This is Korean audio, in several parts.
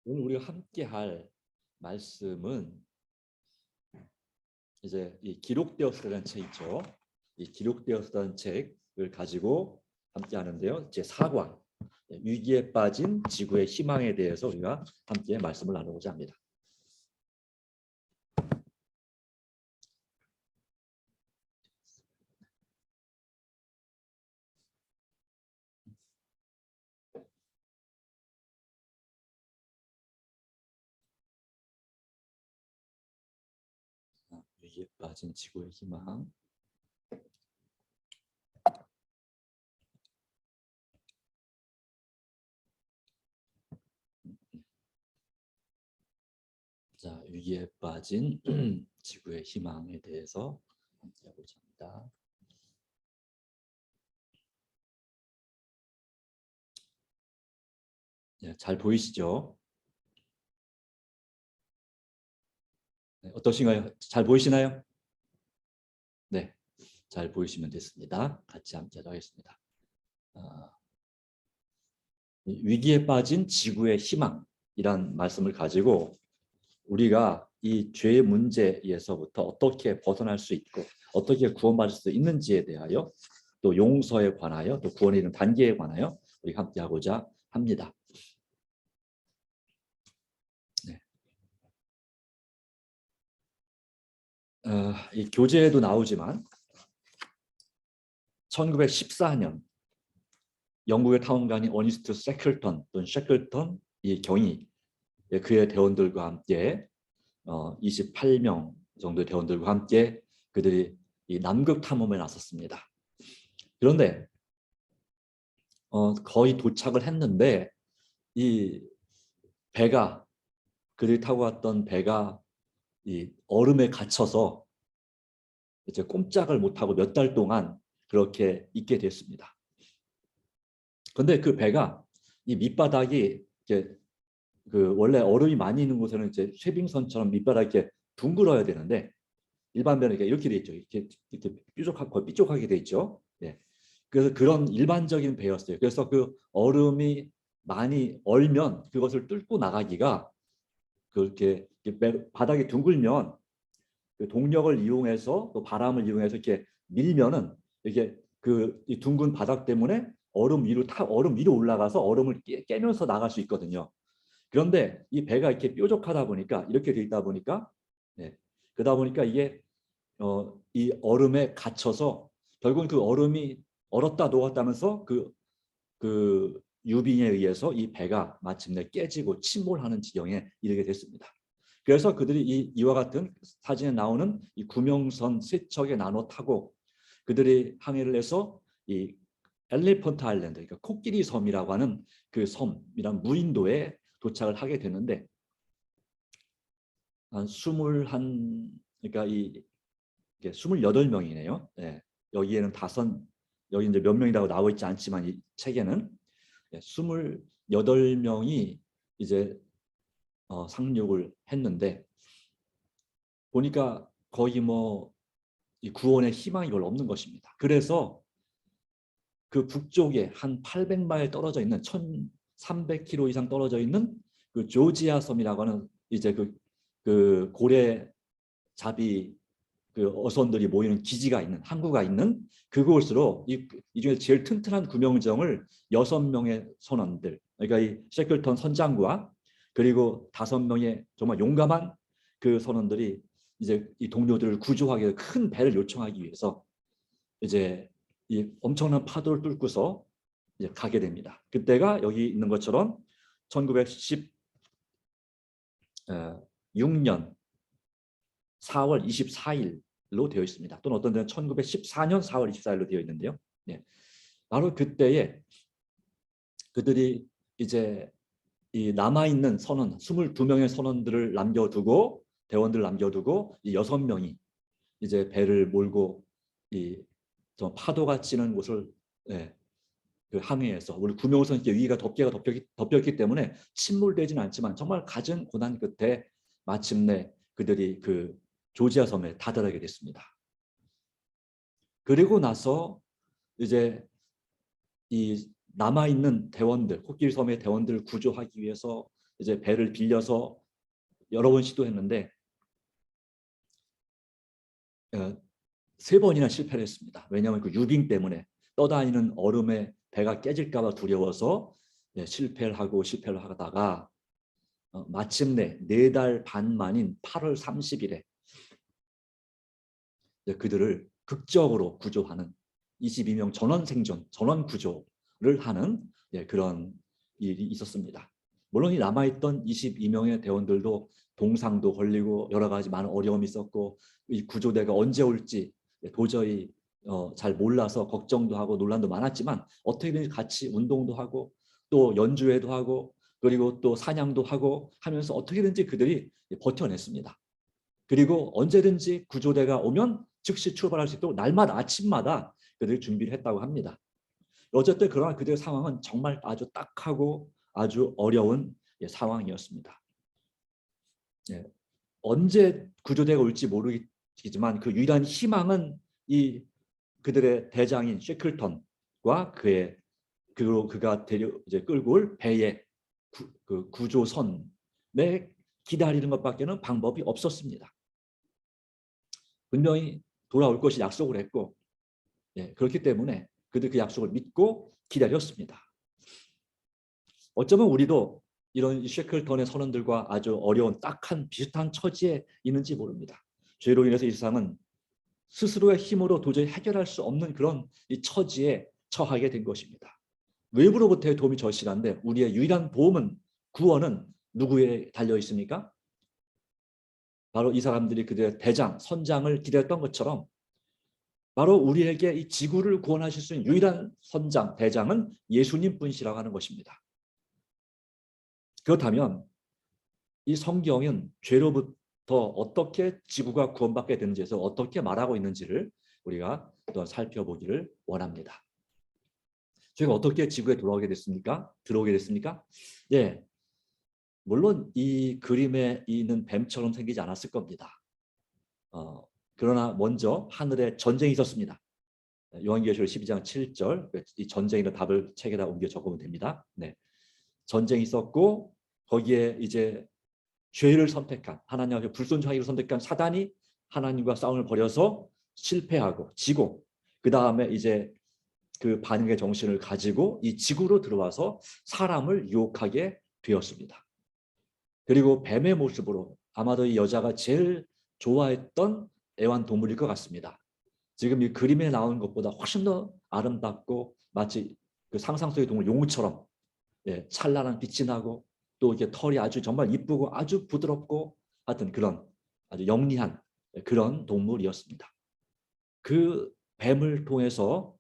오늘 우리가 함께 할 말씀은 이제 이 기록되었다는 책이죠. 이 기록되었다는 책을 가지고 함께 하는데요. 제 4과 위기에 빠진 지구의 희망에 대해서 우리가 함께 말씀을 나누고자 합니다. 위기에 빠진 지구의 희망. 자, 위기에 빠진 지구의 희망에 대해서 함께 하고자 합니다. 네, 잘 보이시죠? 네, 어떠신가요? 잘 보이시나요? 네, 잘 보이시면 됐습니다. 같이 함께 하겠습니다. 위기에 빠진 지구의 희망이란 말씀을 가지고 우리가 이 죄의 문제에서부터 어떻게 벗어날 수 있고 어떻게 구원받을 수 있는지에 대하여 또 용서에 관하여 또 구원에 이르는 단계에 관하여 우리 함께 하고자 합니다. 네. 이 교재에도 나오지만 1914년 영국의 탐험가인 어니스트 셰클턴 또는 셰클턴 이 경위 그의 대원들과 함께 28명 정도의 대원들과 함께 그들이 이 남극 탐험에 나섰습니다. 그런데 거의 도착을 했는데 이 배가 그들이 타고 왔던 배가 이 얼음에 갇혀서 이제 꼼짝을 못하고 몇 달 동안 그렇게 있게 됐습니다. 그런데 그 배가 이 밑바닥이 이제 그 원래 얼음이 많이 있는 곳에는 이제 쉐빙선처럼 밑바닥이 이렇게 둥글어야 되는데 일반 배는 이렇게 돼 있죠. 이렇게 삐죽하게 돼 있죠. 예. 그래서 그런 일반적인 배였어요. 그래서 그 얼음이 많이 얼면 그것을 뚫고 나가기가 그렇게 바닥이 둥글면 그 동력을 이용해서 또 바람을 이용해서 이렇게 밀면은 이게 그 이 둥근 바닥 때문에 얼음 위로 올라가서 얼음을 깨면서 나갈 수 있거든요. 그런데 이 배가 이렇게 뾰족하다 보니까 이렇게 돼 있다 보니까 그러다 보니까 이게 이 얼음에 갇혀서 결국은 그 얼음이 얼었다 녹았다면서 그 유빙에 의해서 이 배가 마침내 깨지고 침몰하는 지경에 이르게 됐습니다. 그래서 그들이 이와 같은 사진에 나오는 이 구명선 세 척에 나눠 타고 그들이 항해를 해서 이 엘리펀트 아일랜드, 그러니까 코끼리 섬이라고 하는 그 섬이란 무인도에 도착을 하게 되는데 한 21, 그러니까 이 28명이네요. 네. 여기에는 여기 이제 몇 명이라고 나와 있지 않지만 이 책에는 28명이 이제 상륙을 했는데 보니까 거의 뭐 이 구원의 희망이 별로 없는 것입니다. 그래서 그 북쪽에 한 800마일 떨어져 있는 1300km 이상 떨어져 있는 그 조지아 섬이라고 하는 이제 그 고래 잡이 그 어선들이 모이는 기지가 있는 항구가 있는 그곳으로 이 중에 제일 튼튼한 구명정을 6명의 선원들, 그러니까 이 셰클턴 선장과 그리고 5명의 정말 용감한 그 선원들이 이제 이 동료들을 구조하기 위해 큰 배를 요청하기 위해서 이제 이 엄청난 파도를 뚫고서 이제 가게 됩니다. 그때가 여기 있는 것처럼 1916년 4월 24일로 되어 있습니다. 또는 어떤 데는 1914년 4월 24일로 되어 있는데요. 네. 바로 그때에 그들이 이제 이 남아있는 선원 22명의 선원들을 남겨두고 대원들을 남겨두고 이 6명이 이제 배를 몰고 이 파도가 치는 곳을 그 항해해서 우리 구명선 위가 덮였기 때문에 침몰되지는 않지만 정말 갖은 고난 끝에 마침내 그들이 그 조지아 섬에 다다르게 됐습니다. 그리고 나서 이제 이 남아있는 대원들, 코끼리 섬의 대원들을 구조하기 위해서 이제 배를 빌려서 여러 번 시도했는데 3번이나 실패를 했습니다. 왜냐하면 그 유빙 때문에 떠다니는 얼음에 배가 깨질까 봐 두려워서 실패를 하다가 마침내 4달 반 만인 8월 30일에 그들을 극적으로 구조하는 22명 전원 생존, 전원 구조를 하는 그런 일이 있었습니다. 물론 이 남아있던 22명의 대원들도 동상도 걸리고 여러 가지 많은 어려움이 있었고 이 구조대가 언제 올지 도저히 잘 몰라서 걱정도 하고 논란도 많았지만 어떻게든지 같이 운동도 하고 또 연주회도 하고 그리고 또 사냥도 하고 하면서 어떻게든지 그들이 버텨냈습니다. 그리고 언제든지 구조대가 오면 즉시 출발할 수 있도록 날마다 아침마다 그들이 준비를 했다고 합니다. 어쨌든 그러나 그들의 상황은 정말 아주 딱하고 아주 어려운 상황이었습니다. 언제 구조대가 올지 모르겠지만 그 유일한 희망은 이 그들의 대장인 쉐클턴과 그가 이제 끌고 올 배의 그 구조선에 기다리는 것밖에는 방법이 없었습니다. 분명히 돌아올 것이 약속을 했고 그렇기 때문에 그들 그 약속을 믿고 기다렸습니다. 어쩌면 우리도 이런 쉐클턴의 선원들과 아주 어려운 딱한 비슷한 처지에 있는지 모릅니다. 죄로 인해서 이 세상은 스스로의 힘으로 도저히 해결할 수 없는 그런 이 처지에 처하게 된 것입니다. 외부로부터의 도움이 절실한데 우리의 유일한 도움은 구원은 누구에 달려 있습니까? 바로 이 사람들이 그들의 대장, 선장을 기다렸던 것처럼 바로 우리에게 이 지구를 구원하실 수 있는 유일한 선장, 대장은 예수님 분이시라고 하는 것입니다. 그렇다면 이 성경은 죄로부터 어떻게 지구가 구원받게 되는지에서 어떻게 말하고 있는지를 우리가 또 살펴보기를 원합니다. 저희가 어떻게 지구에 들어오게 됐습니까? 예, 물론 이 그림에 있는 뱀처럼 생기지 않았을 겁니다. 그러나 먼저 하늘에 전쟁이 있었습니다. 요한계시록 12장 7절 이 전쟁이라는 답을 책에다 옮겨 적으면 됩니다. 전쟁이 있었고 거기에 이제 죄를 선택한 하나님 앞에 불순종하기를 선택한 사단이 하나님과 싸움을 벌여서 실패하고 지고 그 다음에 이제 그 반응의 정신을 가지고 이 지구로 들어와서 사람을 유혹하게 되었습니다. 그리고 뱀의 모습으로 아마도 이 여자가 제일 좋아했던 애완동물일 것 같습니다. 지금 이 그림에 나오는 것보다 훨씬 더 아름답고 마치 그 상상 속의 동물 용처럼 찬란한 빛이 나고 또 이게 털이 아주 정말 이쁘고 아주 부드럽고 하여튼 그런 아주 영리한 그런 동물이었습니다. 그 뱀을 통해서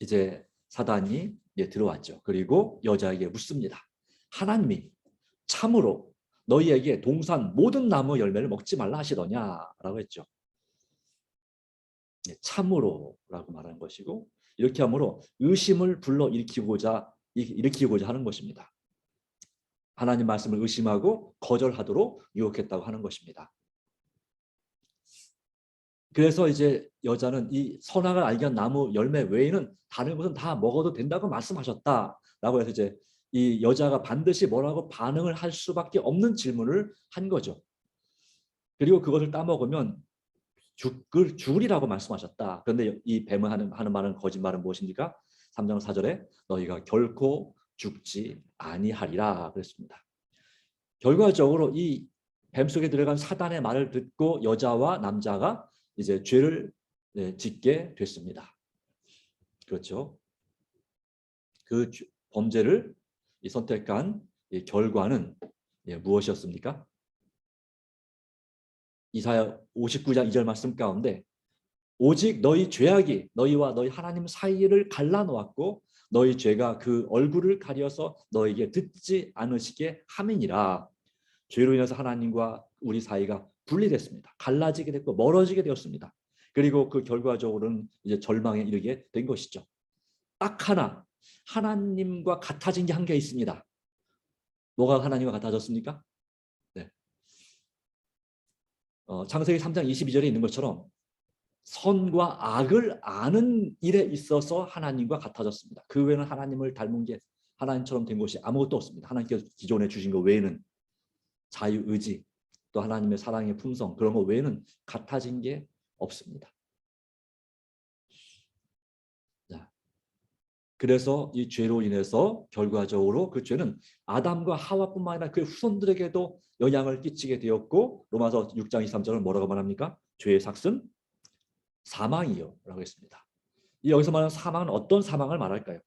이제 사단이 들어왔죠. 그리고 여자에게 묻습니다. 하나님이 참으로 너희에게 동산 모든 나무 열매를 먹지 말라 하시더냐라고 했죠. 참으로라고 말하는 것이고 이렇게 함으로 의심을 불러일으키고자 하는 것입니다. 하나님 말씀을 의심하고 거절하도록 유혹했다고 하는 것입니다. 그래서 이제 여자는 이 선악을 알게 한 나무 열매 외에는 다른 것은 다 먹어도 된다고 말씀하셨다라고 해서 이제 이 여자가 반드시 뭐라고 반응을 할 수밖에 없는 질문을 한 거죠. 그리고 그것을 따먹으면 죽으리라고 말씀하셨다. 그런데 이 뱀은 하는 말은 거짓말은 무엇입니까? 3장 4절에 너희가 결코 죽지 아니하리라 그랬습니다. 결과적으로 이 뱀 속에 들어간 사단의 말을 듣고 여자와 남자가 이제 죄를 짓게 됐습니다. 그렇죠. 그 범죄를 선택한 결과는 무엇이었습니까? 이사야 59장 2절 말씀 가운데 오직 너희 죄악이 너희와 너희 하나님 사이를 갈라놓았고 너희 죄가 그 얼굴을 가려서 너에게 듣지 않으시게 함이니라. 죄로 인해서 하나님과 우리 사이가 분리됐습니다. 갈라지게 됐고 멀어지게 되었습니다. 그리고 그 결과적으로는 이제 절망에 이르게 된 것이죠. 딱 하나 하나님과 같아진 게 한 개 있습니다. 뭐가 하나님과 같아졌습니까? 창세기 3장 22절에 있는 것처럼 선과 악을 아는 일에 있어서 하나님과 같아졌습니다. 그 외에는 하나님을 닮은 게 하나님처럼 된 것이 아무것도 없습니다. 하나님께서 기존에 주신 것 외에는 자유의지 또 하나님의 사랑의 품성 그런 것 외에는 같아진 게 없습니다. 자, 그래서 이 죄로 인해서 결과적으로 그 죄는 아담과 하와뿐만 아니라 그의 후손들에게도 영향을 끼치게 되었고 로마서 6장 23절은 뭐라고 말합니까? 죄의 삭은 사망이요 라고 했습니다. 여기서 말하는 사망은 어떤 사망을 말할까요?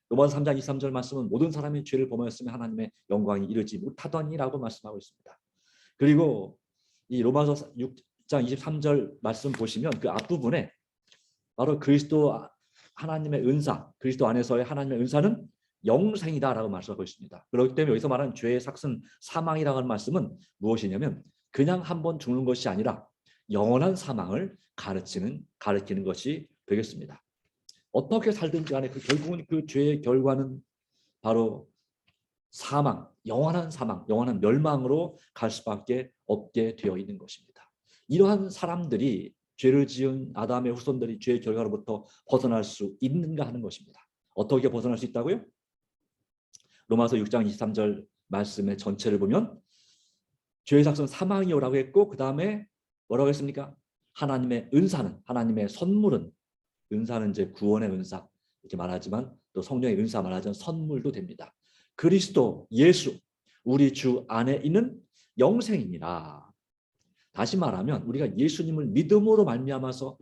로마서 3장 23절 말씀은 모든 사람이 죄를 범하였으면 하나님의 영광이 이르지 못하더니라고 말씀하고 있습니다. 그리고 이 로마서 6장 23절 말씀 보시면 그 앞부분에 바로 그리스도 하나님의 은사, 그리스도 안에서의 하나님의 은사는 영생이다라고 말씀하고 있습니다. 그렇기 때문에 여기서 말하는 죄의 삭은 사망이라는 말씀은 무엇이냐면 그냥 한번 죽는 것이 아니라 영원한 사망을 가르치는 것이 되겠습니다. 어떻게 살든지 간에 결국은 그 죄의 결과는 바로 사망, 영원한 사망, 영원한 멸망으로 갈 수밖에 없게 되어 있는 것입니다. 이러한 사람들이 죄를 지은 아담의 후손들이 죄의 결과로부터 벗어날 수 있는가 하는 것입니다. 어떻게 벗어날 수 있다고요? 로마서 6장 23절 말씀의 전체를 보면 죄의 삭은 사망이요라고 했고 그 다음에 뭐라고 했습니까? 하나님의 은사는, 하나님의 선물은, 은사는 이제 구원의 은사 이렇게 말하지만 또 성령의 은사 말하자면 선물도 됩니다. 그리스도 예수 우리 주 안에 있는 영생이니라. 다시 말하면 우리가 예수님을 믿음으로 말미암아서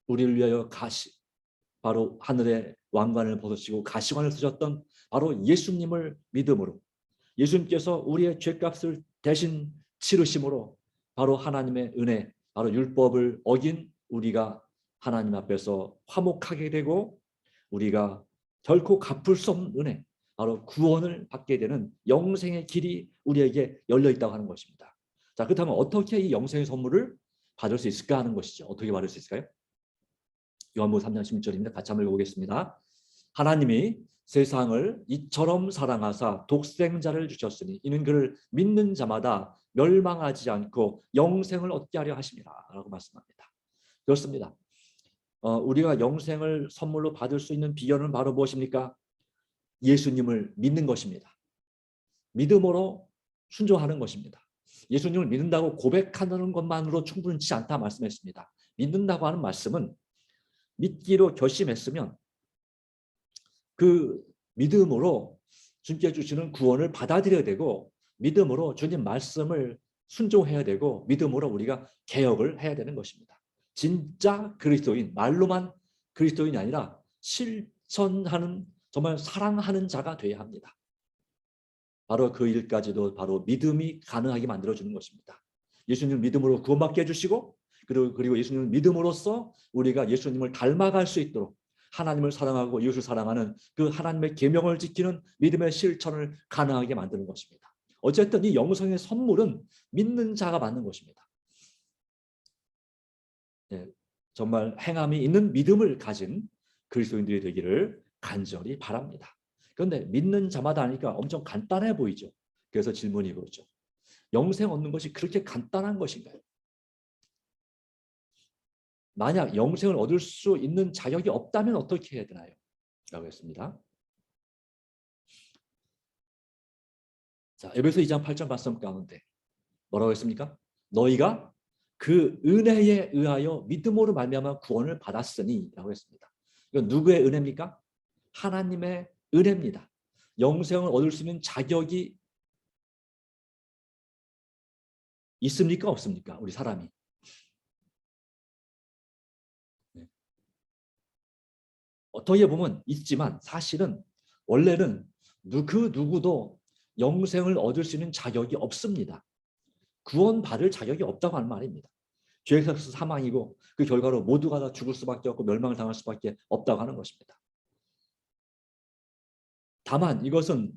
우리를 위하여 바로 하늘의 왕관을 벗으시고 가시관을 쓰셨던 바로 예수님을 믿음으로 예수님께서 우리의 죄값을 대신 치르심으로 바로 하나님의 은혜, 바로 율법을 어긴 우리가 하나님 앞에서 화목하게 되고 우리가 결코 갚을 수 없는 은혜, 바로 구원을 받게 되는 영생의 길이 우리에게 열려 있다고 하는 것입니다. 자, 그렇다면 어떻게 이 영생의 선물을 받을 수 있을까 하는 것이죠. 어떻게 받을 수 있을까요? 요한복음 3장 16절입니다. 같이 한번 읽어보겠습니다. 하나님이 세상을 이처럼 사랑하사 독생자를 주셨으니 이는 그를 믿는 자마다 멸망하지 않고 영생을 얻게 하려 하심이라 라고 말씀합니다. 그렇습니다. 우리가 영생을 선물로 받을 수 있는 비결은 바로 무엇입니까? 예수님을 믿는 것입니다. 믿음으로 순종하는 것입니다. 예수님을 믿는다고 고백하는 것만으로 충분치 않다 말씀했습니다. 믿는다고 하는 말씀은 믿기로 결심했으면 그 믿음으로 주님께 주시는 구원을 받아들여야 되고 믿음으로 주님 말씀을 순종해야 되고 믿음으로 우리가 개혁을 해야 되는 것입니다. 진짜 그리스도인, 말로만 그리스도인이 아니라 실천하는 정말 사랑하는 자가 되어야 합니다. 바로 그 일까지도 바로 믿음이 가능하게 만들어주는 것입니다. 예수님을 믿음으로 구원받게 해주시고 그리고 예수님을 믿음으로써 우리가 예수님을 닮아갈 수 있도록 하나님을 사랑하고 이웃을 사랑하는 그 하나님의 계명을 지키는 믿음의 실천을 가능하게 만드는 것입니다. 어쨌든 이 영생의 선물은 믿는 자가 받는 것입니다. 네, 정말 행함이 있는 믿음을 가진 그리스도인들이 되기를 간절히 바랍니다. 그런데 믿는 자마다 하니까 엄청 간단해 보이죠. 그래서 질문이 그렇죠. 영생 얻는 것이 그렇게 간단한 것인가요? 만약 영생을 얻을 수 있는 자격이 없다면 어떻게 해야 되나요? 라고 했습니다. 자, 에베소 2장 8절 말씀 가운데 뭐라고 했습니까? 너희가 그 은혜에 의하여 믿음으로 말미암아 구원을 받았으니 라고 했습니다. 이건 누구의 은혜입니까? 하나님의 은혜입니다. 영생을 얻을 수 있는 자격이 있습니까? 없습니까? 우리 사람이. 어떻게 보면 있지만 사실은 원래는 그 누구도 영생을 얻을 수 있는 자격이 없습니다. 구원받을 자격이 없다고 하는 말입니다. 죄에서 사망이고 그 결과로 모두가 다 죽을 수밖에 없고 멸망을 당할 수밖에 없다고 하는 것입니다. 다만 이것은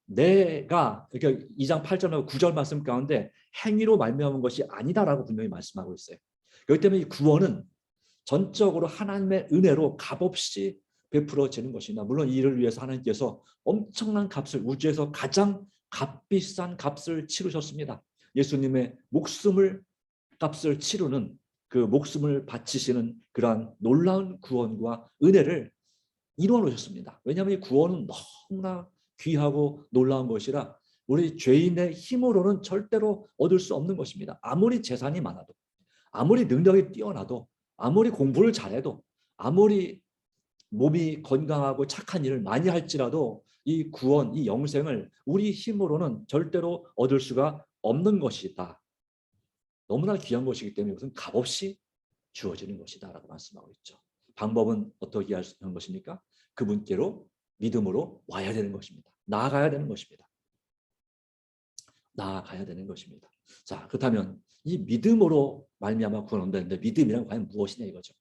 내가 그러니까 2장 8절하고 9절 말씀 가운데 행위로 말미암은 것이 아니다라고 분명히 말씀하고 있어요. 그렇기 때문에 이 구원은 전적으로 하나님의 은혜로 값없이 베풀어지는 것이나 물론 이를 위해서 하나님께서 엄청난 값을 우주에서 가장 값비싼 값을 치르셨습니다. 예수님의 값을 치르는 그 목숨을 바치시는 그러한 놀라운 구원과 은혜를 이루어 놓으셨습니다. 왜냐하면 이 구원은 너무나 귀하고 놀라운 것이라 우리 죄인의 힘으로는 절대로 얻을 수 없는 것입니다. 아무리 재산이 많아도, 아무리 능력이 뛰어나도, 아무리 공부를 잘해도, 아무리 몸이 건강하고 착한 일을 많이 할지라도 이 구원, 이 영생을 우리 힘으로는 절대로 얻을 수가 없는 것이다. 너무나 귀한 것이기 때문에 이것은 값없이 주어지는 것이다 라고 말씀하고 있죠. 방법은 어떻게 하는 것입니까? 그분께로 믿음으로 와야 되는 것입니다. 나아가야 되는 것입니다. 나아가야 되는 것입니다. 자, 그렇다면 이 믿음으로 말미암아 구원 얻는데 믿음이란 과연 무엇이냐 이거죠.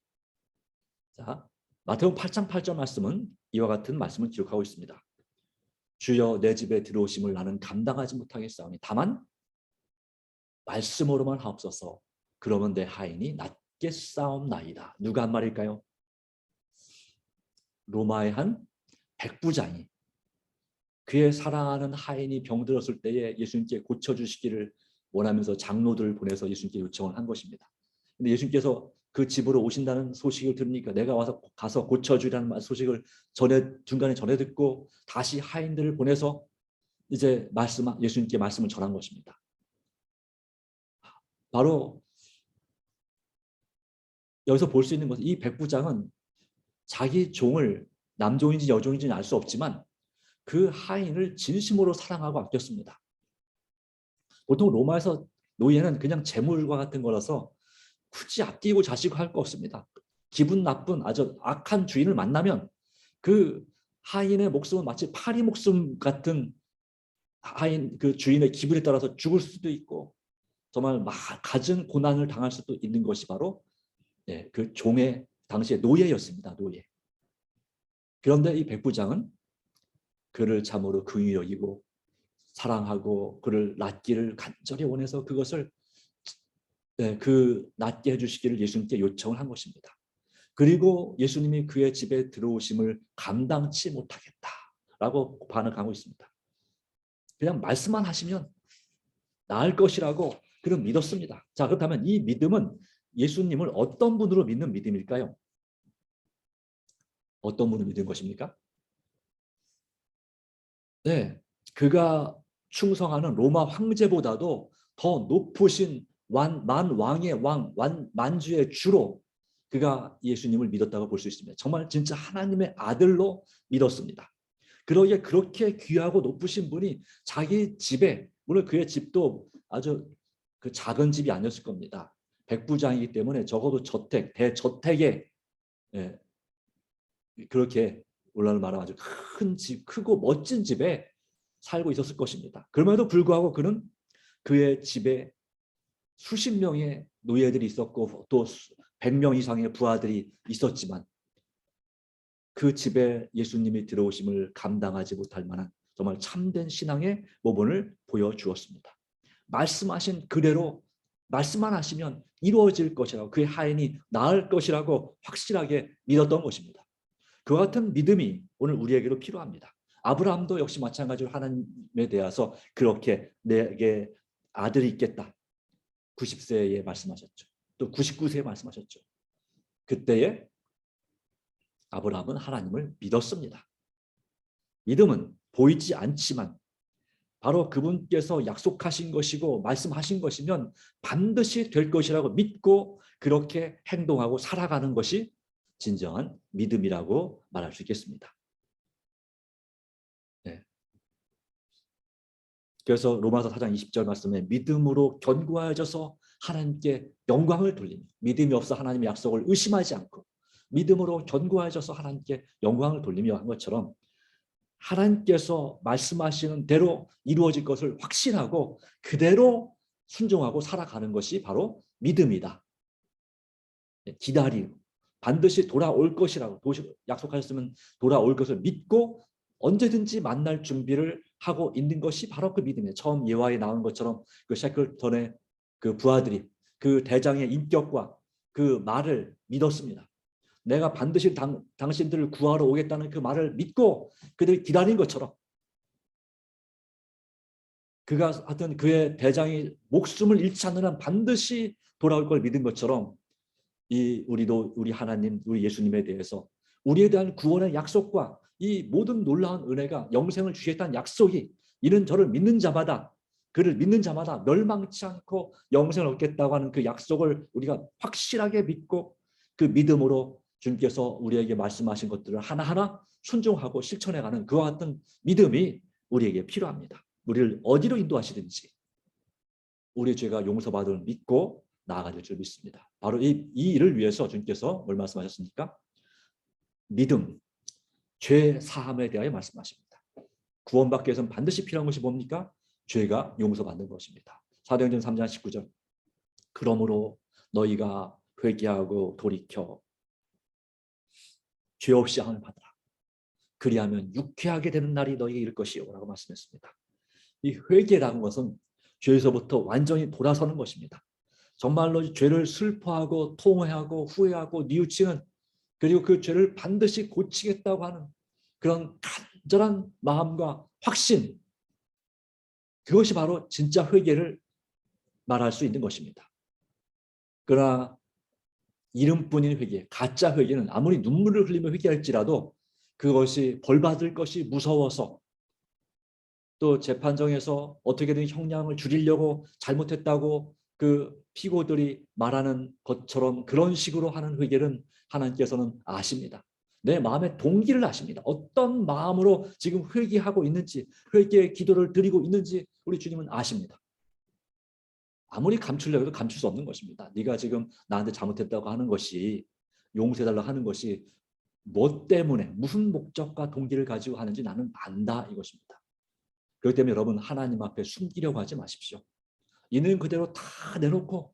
자, 마태복음 8장 8절 말씀은 이와 같은 말씀을 기록하고 있습니다. 주여 내 집에 들어오심을 나는 감당하지 못하겠사오니 다만 말씀으로만 하옵소서. 그러면 내 하인이 낫게 싸움나이다. 누가 한 말일까요? 로마의 한 백부장이 그의 사랑하는 하인이 병들었을 때에 예수님께 고쳐주시기를 원하면서 장로들을 보내서 예수님께 요청을 한 것입니다. 근데 예수님께서 그 집으로 오신다는 소식을 들으니까 내가 가서 고쳐주라는 소식을 중간에 전해 듣고 다시 하인들을 보내서 이제 예수님께 말씀을 전한 것입니다. 바로 여기서 볼 수 있는 것은 이 백부장은 자기 종을 남종인지 여종인지는 알 수 없지만 그 하인을 진심으로 사랑하고 아꼈습니다. 보통 로마에서 노예는 그냥 재물과 같은 거라서 굳이 아끼고 자시고 할 거 없습니다. 기분 나쁜 아주 악한 주인을 만나면 그 하인의 목숨은 마치 파리 목숨 같은 하인 그 주인의 기분에 따라서 죽을 수도 있고 정말 갖은 고난을 당할 수도 있는 것이 바로 그 종의 당시의 노예였습니다. 노예. 그런데 이 백부장은 그를 참으로 긍휼히 여기고 사랑하고 그를 낫기를 간절히 원해서 그것을 낫게 해주시기를 예수님께 요청을 한 것입니다. 그리고 예수님이 그의 집에 들어오심을 감당치 못하겠다라고 반응하고 있습니다. 그냥 말씀만 하시면 나을 것이라고 그는 믿었습니다. 자, 그렇다면 이 믿음은 예수님을 어떤 분으로 믿는 믿음일까요? 어떤 분을 믿은 것입니까? 네, 그가 충성하는 로마 황제보다도 더 높으신 만왕의 왕, 만주의 주로 그가 예수님을 믿었다고 볼 수 있습니다. 정말 진짜 하나님의 아들로 믿었습니다. 그러기에 그렇게 귀하고 높으신 분이 자기 집에, 물론 그의 집도 아주 그 작은 집이 아니었을 겁니다. 백부장이기 때문에 적어도 대저택에 그렇게 오늘날 말하면 아주 큰 집, 크고 멋진 집에 살고 있었을 것입니다. 그럼에도 불구하고 그는 그의 집에 수십 명의 노예들이 있었고 또 100명 이상의 부하들이 있었지만 그 집에 예수님이 들어오심을 감당하지 못할 만한 정말 참된 신앙의 모범을 보여주었습니다. 말씀하신 그대로 말씀만 하시면 이루어질 것이라고, 그의 하인이 나을 것이라고 확실하게 믿었던 것입니다. 그와 같은 믿음이 오늘 우리에게도 필요합니다. 아브라함도 역시 마찬가지로 하나님에 대해서 그렇게 내게 아들이 있겠다 90세에 말씀하셨죠. 또 99세에 말씀하셨죠. 그때에 아브라함은 하나님을 믿었습니다. 믿음은 보이지 않지만 바로 그분께서 약속하신 것이고 말씀하신 것이면 반드시 될 것이라고 믿고 그렇게 행동하고 살아가는 것이 진정한 믿음이라고 말할 수 있겠습니다. 네. 그래서 로마서 4장 20절 말씀에 믿음으로 견고해져서 하나님께 영광을 돌리며, 믿음이 없어 하나님의 약속을 의심하지 않고 믿음으로 견고해져서 하나님께 영광을 돌리며 한 것처럼 하나님께서 말씀하시는 대로 이루어질 것을 확신하고 그대로 순종하고 살아가는 것이 바로 믿음이다. 기다리고 반드시 돌아올 것이라고 약속하셨으면 돌아올 것을 믿고 언제든지 만날 준비를 하고 있는 것이 바로 그 믿음이에요. 처음 예화에 나온 것처럼 그 셰클턴의 그 부하들이 그 대장의 인격과 그 말을 믿었습니다. 내가 반드시 당신들을 구하러 오겠다는 그 말을 믿고 그들이 기다린 것처럼 그가 하여튼 그의 대장이 목숨을 잃지 않는 한 반드시 돌아올 걸 믿은 것처럼 우리도 우리 하나님, 우리 예수님에 대해서 우리에 대한 구원의 약속과 이 모든 놀라운 은혜가 영생을 주시겠다는 약속이 이는 저를 믿는 자마다 그를 믿는 자마다 멸망치 않고 영생을 얻겠다고 하는 그 약속을 우리가 확실하게 믿고 그 믿음으로 주님께서 우리에게 말씀하신 것들을 하나하나 순종하고 실천해가는 그와 같은 믿음이 우리에게 필요합니다. 우리를 어디로 인도하시든지 우리 죄가 용서받을 믿고 나아갈 줄 믿습니다. 바로 이 일을 위해서 주님께서 뭘 말씀하셨습니까? 믿음, 죄 사함에 대하여 말씀하십니다. 구원받기 위해서는 반드시 필요한 것이 뭡니까? 죄가 용서받는 것입니다. 사도행전 3장 19절. 그러므로 너희가 회개하고 돌이켜 죄 없이 함을 받으라. 그리하면 유쾌하게 되는 날이 너희에게 이를 것이요 라고 말씀했습니다. 이 회개라는 것은 죄에서부터 완전히 돌아서는 것입니다. 정말로 죄를 슬퍼하고 통회하고 후회하고 뉘우치는 그리고 그 죄를 반드시 고치겠다고 하는 그런 간절한 마음과 확신, 그것이 바로 진짜 회개를 말할 수 있는 것입니다. 그러나 이름뿐인 회개, 가짜 회개는 아무리 눈물을 흘리며 회개할지라도 그것이 벌받을 것이 무서워서 또 재판정에서 어떻게든 형량을 줄이려고 잘못했다고 그 피고들이 말하는 것처럼 그런 식으로 하는 회개는 하나님께서는 아십니다. 내 마음의 동기를 아십니다. 어떤 마음으로 지금 회개하고 있는지, 회개의 기도를 드리고 있는지 우리 주님은 아십니다. 아무리 감추려고 해도 감출 수 없는 것입니다. 네가 지금 나한테 잘못했다고 하는 것이, 용서해달라고 하는 것이 뭐 때문에 무슨 목적과 동기를 가지고 하는지 나는 안다 이것입니다. 그렇기 때문에 여러분 하나님 앞에 숨기려고 하지 마십시오. 있는 그대로 다 내놓고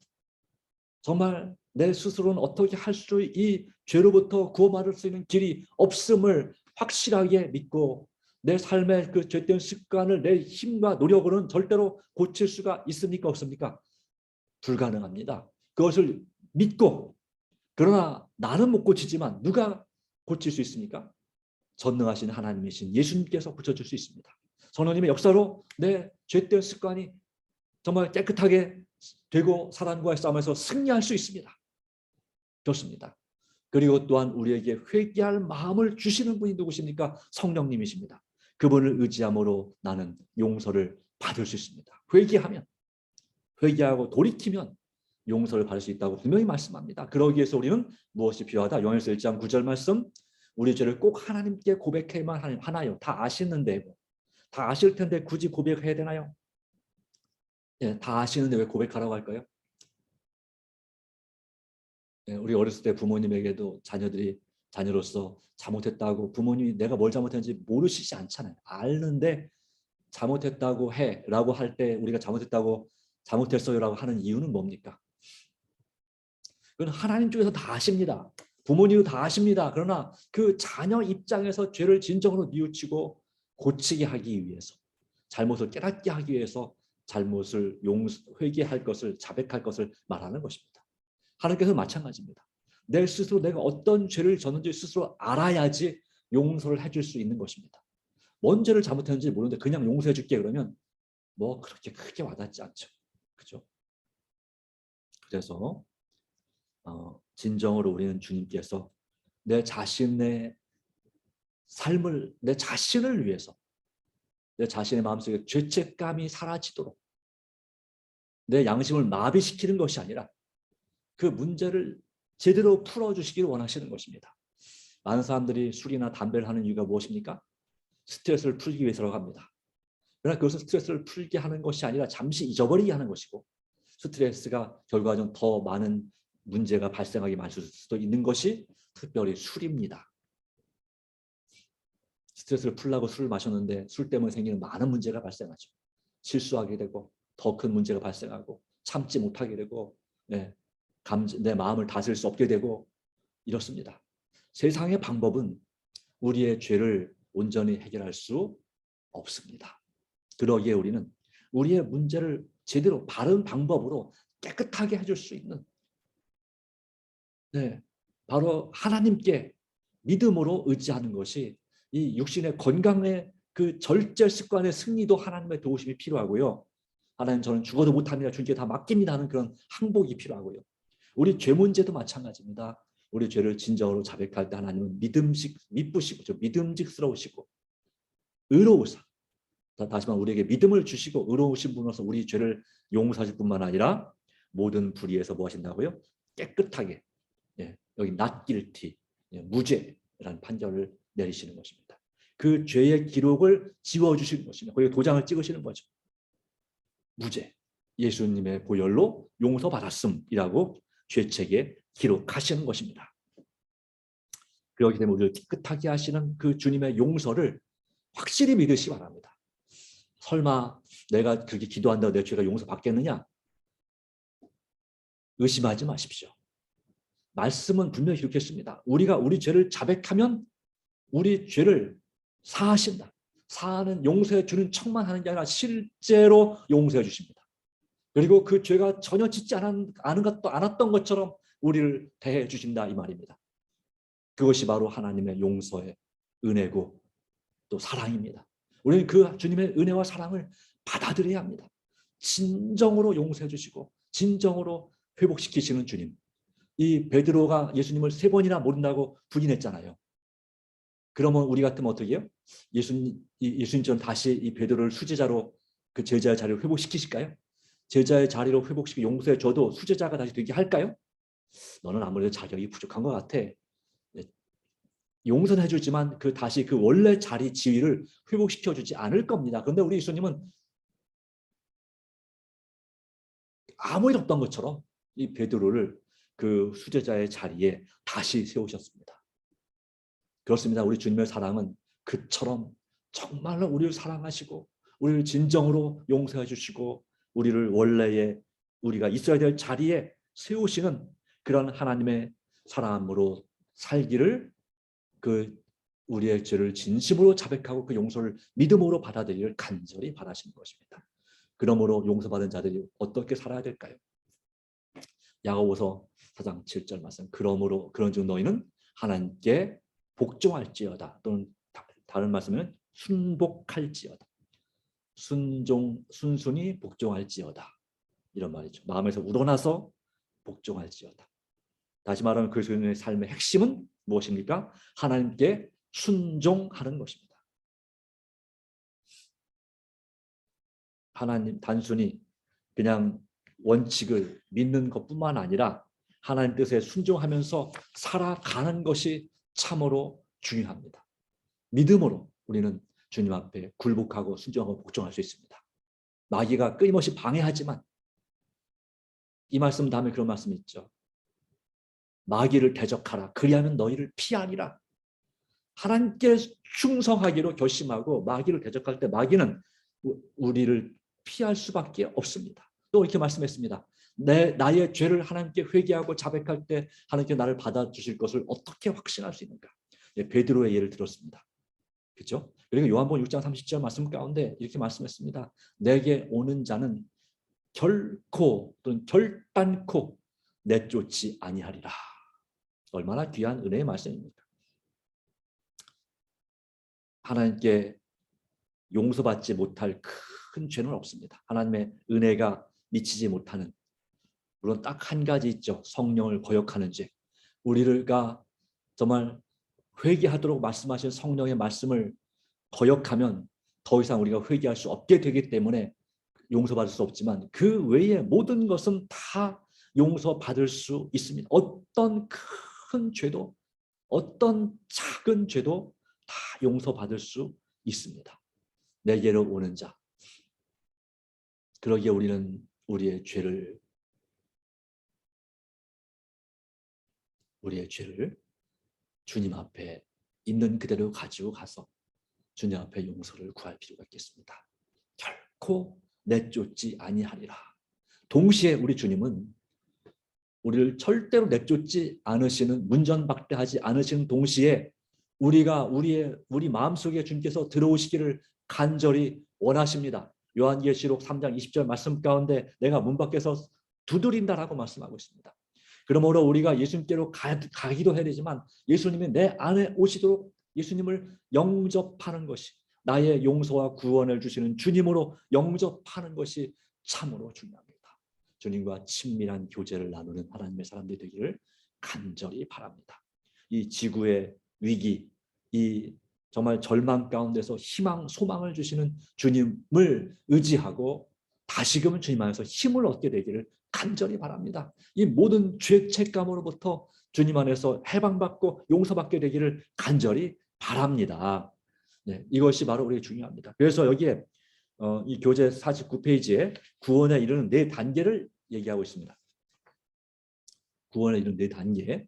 정말 내 스스로는 어떻게 할 수 이 죄로부터 구원받을 수 있는 길이 없음을 확실하게 믿고 내 삶의 그 죄된 습관을 내 힘과 노력으로는 절대로 고칠 수가 있습니까? 없습니까? 불가능합니다. 그것을 믿고 그러나 나는 못 고치지만 누가 고칠 수 있습니까? 전능하신 하나님이신 예수님께서 고쳐줄 수 있습니다. 성령님의 역사로 내 죄된 습관이 정말 깨끗하게 되고 사단과의 싸움에서 승리할 수 있습니다. 좋습니다. 그리고 또한 우리에게 회개할 마음을 주시는 분이 누구십니까? 성령님이십니다. 그분을 의지함으로 나는 용서를 받을 수 있습니다. 회개하고 돌이키면 용서를 받을 수 있다고 분명히 말씀합니다. 그러기 위해서 우리는 무엇이 필요하다? 요한일서 1장 9절 말씀, 우리 죄를 꼭 하나님께 고백해야만 하나요? 다 아시는데 다 아실 텐데 굳이 고백해야 되나요? 예, 다 아시는데 왜 고백하라고 할까요? 예, 우리 어렸을 때 부모님에게도 자녀로서 잘못했다고 부모님이 내가 뭘 잘못했는지 모르시지 않잖아요. 아는데 잘못했다고 해라고 할 때 우리가 잘못했어요라고 하는 이유는 뭡니까? 그건 하나님 쪽에서 다 아십니다. 부모님도 다 아십니다. 그러나 그 자녀 입장에서 죄를 진정으로 뉘우치고 고치게 하기 위해서, 잘못을 깨닫게 하기 위해서 잘못을 회개할 것을, 자백할 것을 말하는 것입니다. 하나님께서 마찬가지입니다. 내 스스로 내가 어떤 죄를 졌는지 스스로 알아야지 용서를 해줄 수 있는 것입니다. 뭔 죄를 잘못했는지 모르는데 그냥 용서해 줄게 그러면 뭐 그렇게 크게 와닿지 않죠. 그죠? 그래서 진정으로 우리는 주님께서 내 자신의 삶을, 내 자신을 위해서 내 자신의 마음속에 죄책감이 사라지도록 내 양심을 마비시키는 것이 아니라 그 문제를 제대로 풀어주시기를 원하시는 것입니다. 많은 사람들이 술이나 담배를 하는 이유가 무엇입니까? 스트레스를 풀기 위해서라고 합니다. 그러나 그것은 스트레스를 풀게 하는 것이 아니라 잠시 잊어버리게 하는 것이고 스트레스가 결과적으로 더 많은 문제가 발생하게 만들 수도 있는 것이 특별히 술입니다. 스트레스를 풀려고 술을 마셨는데 술 때문에 생기는 많은 문제가 발생하죠. 실수하게 되고 더 큰 문제가 발생하고 참지 못하게 되고 내 마음을 다스릴 수 없게 되고 이렇습니다. 세상의 방법은 우리의 죄를 온전히 해결할 수 없습니다. 그러기에 우리는 우리의 문제를 제대로 바른 방법으로 깨끗하게 해줄 수 있는 바로 하나님께 믿음으로 의지하는 것이 이 육신의 건강의 그 절제 습관의 승리도 하나님의 도우심이 필요하고요. 하나님 저는 죽어도 못합니다. 주님께 다 맡깁니다 하는 그런 항복이 필요하고요. 우리 죄 문제도 마찬가지입니다. 우리 죄를 진정으로 자백할 때 하나님은 미쁘시고 좀 믿음직스러우시고 의로우사. 다시 말해 우리에게 믿음을 주시고 의로우신 분으로서 우리 죄를 용서하실 뿐만 아니라 모든 불의에서 뭐 하신다고요? 깨끗하게, 여기 not guilty, 무죄라는 판결을 내리시는 것입니다. 그 죄의 기록을 지워주시는 것입니다. 거기에 도장을 찍으시는 거죠. 무죄, 예수님의 보혈로 용서받았음이라고 죄책에 기록하시는 것입니다. 그렇기 때문에 우리를 깨끗하게 하시는 그 주님의 용서를 확실히 믿으시기 바랍니다. 설마 내가 그렇게 기도한다고 내 죄가 용서받겠느냐? 의심하지 마십시오. 말씀은 분명히 기록했습니다. 우리가 우리 죄를 자백하면 우리 죄를 사하신다. 사하는 용서해 주는 척만 하는 게 아니라 실제로 용서해 주십니다. 그리고 그 죄가 전혀 짓지 않았던 것처럼 우리를 대해 주신다 이 말입니다. 그것이 바로 하나님의 용서의 은혜고 또 사랑입니다. 우리는 그 주님의 은혜와 사랑을 받아들여야 합니다. 진정으로 용서해 주시고 진정으로 회복시키시는 주님. 이 베드로가 예수님을 3번이나 모른다고 부인했잖아요. 그러면 우리 같으면 어떻게 해요? 예수님처럼 다시 이 베드로를 수제자로 그 제자의 자리를 회복시키실까요? 제자의 자리로 회복시키고 용서해 줘도 수제자가 다시 되게 할까요? 너는 아무래도 자격이 부족한 것 같아. 용서는 해주지만 다시 그 원래 자리 지위를 회복시켜주지 않을 겁니다. 그런데 우리 예수님은 아무 일 없던 것처럼 이 베드로를 그 수제자의 자리에 다시 세우셨습니다. 그렇습니다. 우리 주님의 사랑은 그처럼 정말로 우리를 사랑하시고 우리를 진정으로 용서해 주시고 우리를 원래의 우리가 있어야 될 자리에 세우시는 그런 하나님의 사람으로 살기를 우리의 죄를 진심으로 자백하고 그 용서를 믿음으로 받아들이기를 간절히 바라시는 것입니다. 그러므로 용서받은 자들이 어떻게 살아야 될까요? 야고보서 4장 7절 말씀. 그러므로 그런즉 너희는 하나님께 복종할지어다. 또는 다른 말씀은 순복할지어다. 순순히 복종할지어다. 이런 말이죠. 마음에서 우러나서 복종할지어다. 다시 말하면 그리스도인의 삶의 핵심은 무엇입니까? 하나님께 순종하는 것입니다. 하나님 단순히 그냥 원칙을 믿는 것뿐만 아니라 하나님 뜻에 순종하면서 살아가는 것이 참으로 중요합니다. 믿음으로 우리는 주님 앞에 굴복하고 순종하고 복종할 수 있습니다. 마귀가 끊임없이 방해하지만 이 말씀 다음에 그런 말씀이 있죠. 마귀를 대적하라. 그리하면 너희를 피하리라. 하나님께 충성하기로 결심하고 마귀를 대적할 때 마귀는 우리를 피할 수밖에 없습니다. 또 이렇게 말씀했습니다. 나의 죄를 하나님께 회개하고 자백할 때 하나님께 나를 받아주실 것을 어떻게 확신할 수 있는가? 베드로의 예를 들었습니다. 그렇죠? 그리고 요한복음 6장 30절 말씀 가운데 이렇게 말씀했습니다. 내게 오는 자는 결코 또는 결단코 내쫓지 아니하리라. 얼마나 귀한 은혜의 말씀입니까? 하나님께 용서받지 못할 큰 죄는 없습니다. 하나님의 은혜가 미치지 못하는, 물론 딱 한 가지 있죠. 성령을 거역하는 죄. 우리가 정말 회개하도록 말씀하신 성령의 말씀을 거역하면 더 이상 우리가 회개할 수 없게 되기 때문에 용서받을 수 없지만 그 외의 모든 것은 다 용서받을 수 있습니다. 어떤 큰 죄도 어떤 작은 죄도 다 용서받을 수 있습니다. 내게로 오는 자. 그러기에 우리는 우리의 죄를 주님 앞에 있는 그대로 가지고 가서 주님 앞에 용서를 구할 필요가 있겠습니다. 결코 내쫓지 아니하리라. 동시에 우리 주님은 우리를 절대로 내쫓지 않으시는, 문전박대하지 않으시는 동시에 우리 마음속에 주님께서 들어오시기를 간절히 원하십니다. 요한계시록 3장 20절 말씀 가운데 내가 문 밖에서 두드린다라고 말씀하고 있습니다. 그러므로 우리가 예수님께로 가기도 해야 되지만 예수님이 내 안에 오시도록 예수님을 영접하는 것이, 나의 용서와 구원을 주시는 주님으로 영접하는 것이 참으로 중요합니다. 주님과 친밀한 교제를 나누는 하나님의 사람들이 되기를 간절히 바랍니다. 이 지구의 위기, 이 정말 절망 가운데서 희망, 소망을 주시는 주님을 의지하고 다시금 주님 안에서 힘을 얻게 되기를 간절히 바랍니다. 이 모든 죄책감으로부터 주님 안에서 해방받고 용서받게 되기를 간절히 바랍니다. 네, 이것이 바로 우리에게 중요합니다. 그래서 여기에 이 교재 49페이지에 구원에 이르는 4단계를 얘기하고 있습니다. 구원에 이르는 4단계.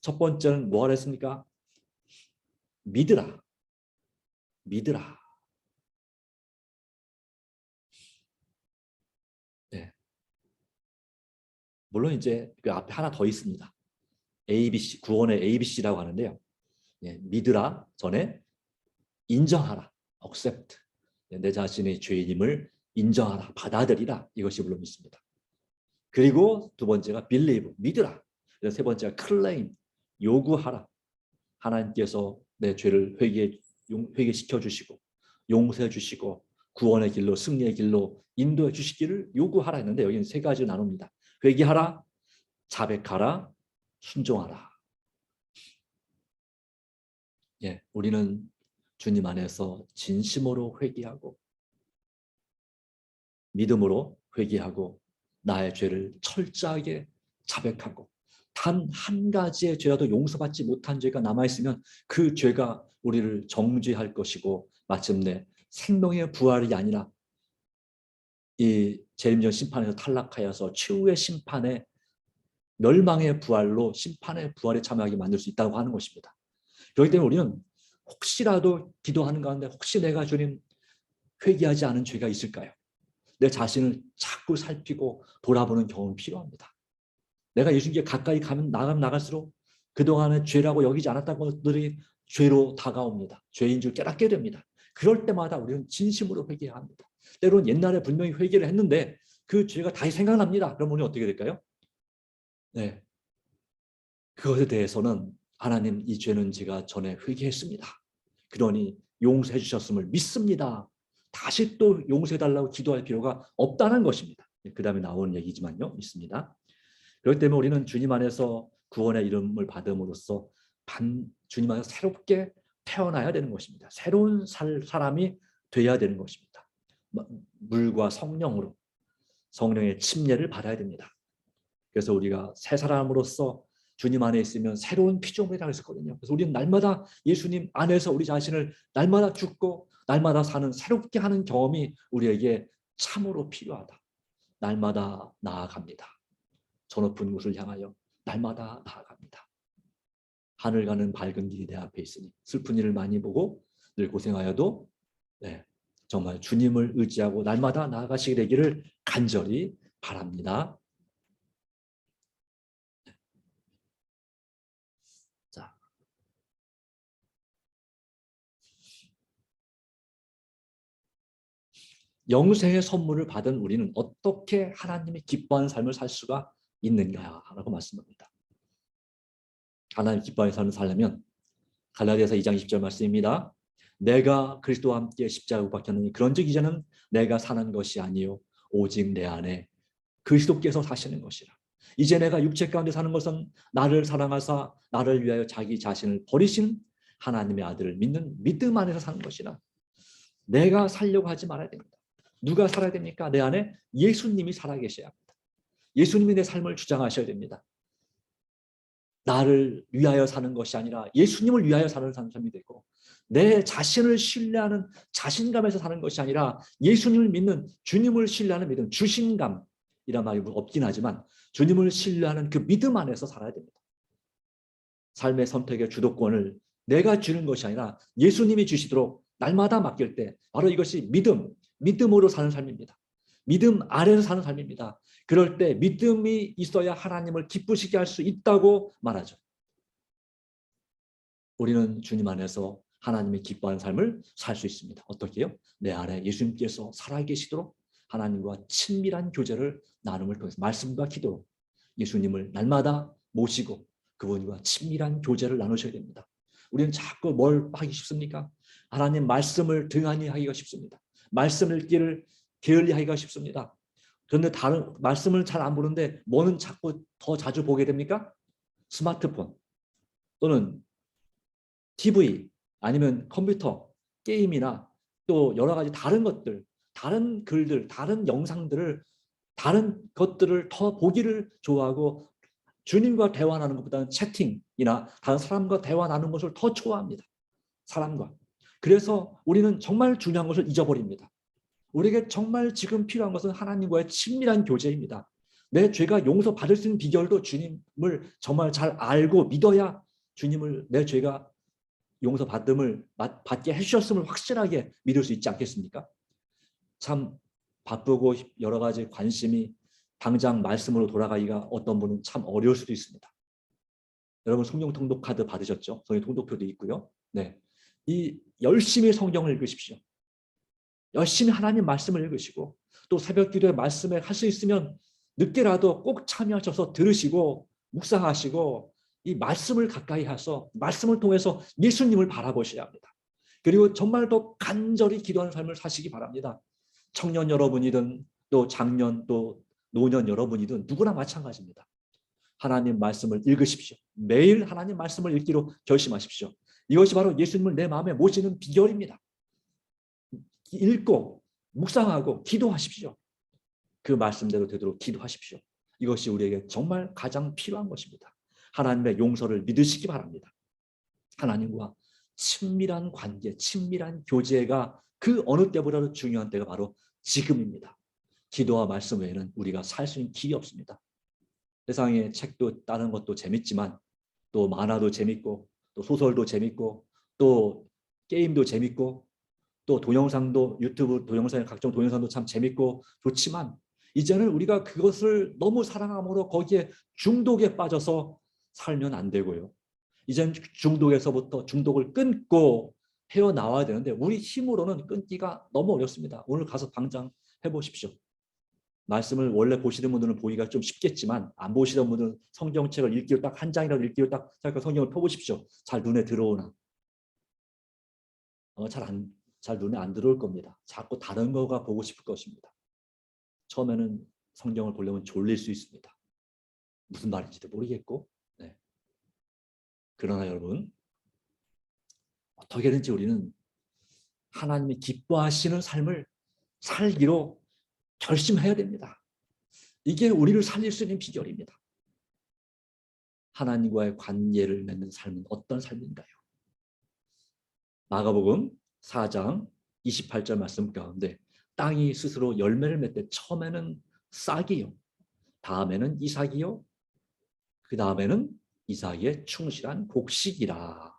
첫 번째는 뭐가 했습니까? 믿으라. 믿으라. 네. 물론 이제 그 앞에 하나 더 있습니다. ABC, 구원의 ABC라고 하는데요. 예, 믿으라 전에 인정하라. accept. 내 자신의 죄인임을 인정하라. 받아들이라. 이것이 물론 있습니다. 그리고 두 번째가 believe. 믿으라. 세 번째가 claim. 요구하라. 하나님께서 내 죄를 회개시켜 주시고 용서해 주시고 구원의 길로 승리의 길로 인도해 주시기를 요구하라 했는데 여기는 세 가지로 나눕니다. 회개하라, 자백하라, 순종하라. 예, 우리는 주님 안에서 진심으로 회개하고 믿음으로 회개하고 나의 죄를 철저하게 자백하고 단 한 가지의 죄라도 용서받지 못한 죄가 남아있으면 그 죄가 우리를 정죄할 것이고 마침내 생명의 부활이 아니라 이 재림전 심판에서 탈락하여서 최후의 심판의 멸망의 부활로 심판의 부활에 참여하게 만들 수 있다고 하는 것입니다. 그렇기 때문에 우리는 혹시라도 기도하는 가운데 혹시 내가 주님 회개하지 않은 죄가 있을까요? 내 자신을 자꾸 살피고 돌아보는 경험이 필요합니다. 내가 예수님께 가까이 나갈수록 그동안의 죄라고 여기지 않았던 것들이 죄로 다가옵니다. 죄인 줄 깨닫게 됩니다. 그럴 때마다 우리는 진심으로 회개해야 합니다. 때로는 옛날에 분명히 회개를 했는데 그 죄가 다시 생각납니다. 그럼 우리는 어떻게 될까요? 네, 그것에 대해서는 하나님 이 죄는 제가 전에 회개했습니다. 그러니 용서해 주셨음을 믿습니다. 다시 또 용서해달라고 기도할 필요가 없다는 것입니다. 그 다음에 나오는 얘기지만요. 믿습니다. 그렇기 때문에 우리는 주님 안에서 구원의 이름을 받음으로써 주님 안에서 새롭게 태어나야 되는 것입니다. 새로운 사람이 돼야 되는 것입니다. 물과 성령으로 성령의 침례를 받아야 됩니다. 그래서 우리가 새 사람으로서 주님 안에 있으면 새로운 피조물이라고 했었거든요. 그래서 우리는 날마다 예수님 안에서 우리 자신을 날마다 죽고 날마다 사는 새롭게 하는 경험이 우리에게 참으로 필요하다. 날마다 나아갑니다. 저 높은 곳을 향하여 날마다 나아갑니다. 하늘 가는 밝은 길이 내 앞에 있으니 슬픈 일을 많이 보고 늘 고생하여도 정말 주님을 의지하고 날마다 나아가시게 되기를 간절히 바랍니다. 자, 영생의 선물을 받은 우리는 어떻게 하나님이 기뻐하는 삶을 살 수가 있는가라고 말씀합니다. 하나님 기뻐하는 삶을 살려면 갈라디아서 2장 20절 말씀입니다. 내가 그리스도와 함께 십자가에 못 박혔느니 그런즉 이제는 내가 사는 것이 아니요 오직 내 안에 그리스도께서 사시는 것이라. 이제 내가 육체 가운데 사는 것은 나를 사랑하사 나를 위하여 자기 자신을 버리신 하나님의 아들을 믿는 믿음 안에서 사는 것이라. 내가 살려고 하지 말아야 됩니다. 누가 살아야 됩니까? 내 안에 예수님이 살아계셔야 합니다. 예수님이 내 삶을 주장하셔야 됩니다. 나를 위하여 사는 것이 아니라 예수님을 위하여 사는 삶이 되고 내 자신을 신뢰하는 자신감에서 사는 것이 아니라 예수님을 믿는 주님을 신뢰하는 믿음, 주신감이란 말이 없긴 하지만 주님을 신뢰하는 그 믿음 안에서 살아야 됩니다. 삶의 선택의 주도권을 내가 주는 것이 아니라 예수님이 주시도록 날마다 맡길 때 바로 이것이 믿음으로 사는 삶입니다. 믿음 아래서 사는 삶입니다. 그럴 때 믿음이 있어야 하나님을 기쁘시게 할 수 있다고 말하죠. 우리는 주님 안에서 하나님이 기뻐하는 삶을 살 수 있습니다. 어떻게요? 내 안에 예수님께서 살아계시도록 하나님과 친밀한 교제를 나눔을 통해서 말씀과 기도로 예수님을 날마다 모시고 그분과 친밀한 교제를 나누셔야 됩니다. 우리는 자꾸 뭘 하기 쉽습니까? 하나님 말씀을 등한히 하기가 쉽습니다. 말씀 읽기를 게을리 하기가 쉽습니다. 그런데 다른 말씀을 잘 안 보는데 뭐는 자꾸 더 자주 보게 됩니까? 스마트폰 또는 TV 아니면 컴퓨터, 게임이나 또 여러 가지 다른 것들, 다른 글들, 다른 영상들을 다른 것들을 더 보기를 좋아하고 주님과 대화 나누는 것보다는 채팅이나 다른 사람과 대화 나누는 것을 더 좋아합니다. 사람과. 그래서 우리는 정말 중요한 것을 잊어버립니다. 우리에게 정말 지금 필요한 것은 하나님과의 친밀한 교제입니다. 내 죄가 용서받을 수 있는 비결도 주님을 정말 잘 알고 믿어야 주님을 내 죄가 용서받음을 받게 해주셨음을 확실하게 믿을 수 있지 않겠습니까? 참 바쁘고 여러 가지 관심이 당장 말씀으로 돌아가기가 어떤 분은 참 어려울 수도 있습니다. 여러분 성경 통독 카드 받으셨죠? 성경 통독표도 있고요. 네, 이 열심히 성경을 읽으십시오. 열심히 하나님 말씀을 읽으시고 또 새벽 기도에 말씀에 할 수 있으면 늦게라도 꼭 참여하셔서 들으시고 묵상하시고 이 말씀을 가까이 하셔서 말씀을 통해서 예수님을 바라보셔야 합니다. 그리고 정말 더 간절히 기도하는 삶을 사시기 바랍니다. 청년 여러분이든 또 장년 또 노년 여러분이든 누구나 마찬가지입니다. 하나님 말씀을 읽으십시오. 매일 하나님 말씀을 읽기로 결심하십시오. 이것이 바로 예수님을 내 마음에 모시는 비결입니다. 읽고 묵상하고 기도하십시오. 그 말씀대로 되도록 기도하십시오. 이것이 우리에게 정말 가장 필요한 것입니다. 하나님의 용서를 믿으시기 바랍니다. 하나님과 친밀한 관계, 친밀한 교제가 그 어느 때보다도 중요한 때가 바로 지금입니다. 기도와 말씀 외에는 우리가 살 수 있는 길이 없습니다. 세상에 책도 다른 것도 재밌지만 또 만화도 재밌고 또 소설도 재밌고 또 게임도 재밌고 또 동영상도 유튜브 동영상 각종 동영상도 참 재밌고 좋지만 이제는 우리가 그것을 너무 사랑함으로 거기에 중독에 빠져서 살면 안 되고요. 이제는 중독에서부터 중독을 끊고 헤어나와야 되는데 우리 힘으로는 끊기가 너무 어렵습니다. 오늘 가서 당장 해보십시오. 말씀을 원래 보시는 분들은 보기가 좀 쉽겠지만 안 보시던 분들은 성경책을 읽기로 딱 한 장이라도 읽기로 딱 성경을 펴보십시오. 잘 눈에 들어오나? 잘 눈에 안 들어올 겁니다. 자꾸 다른 거가 보고 싶을 것입니다. 처음에는 성경을 보려면 졸릴 수 있습니다. 무슨 말인지도 모르겠고. 네. 그러나 여러분 어떻게든지 우리는 하나님이 기뻐하시는 삶을 살기로 결심해야 됩니다. 이게 우리를 살릴 수 있는 비결입니다. 하나님과의 관계를 맺는 삶은 어떤 삶인가요? 마가복음 4장 28절 말씀 가운데 땅이 스스로 열매를 맺되 처음에는 싹이요, 다음에는 이삭이요, 그 다음에는 이삭의 충실한 곡식이라.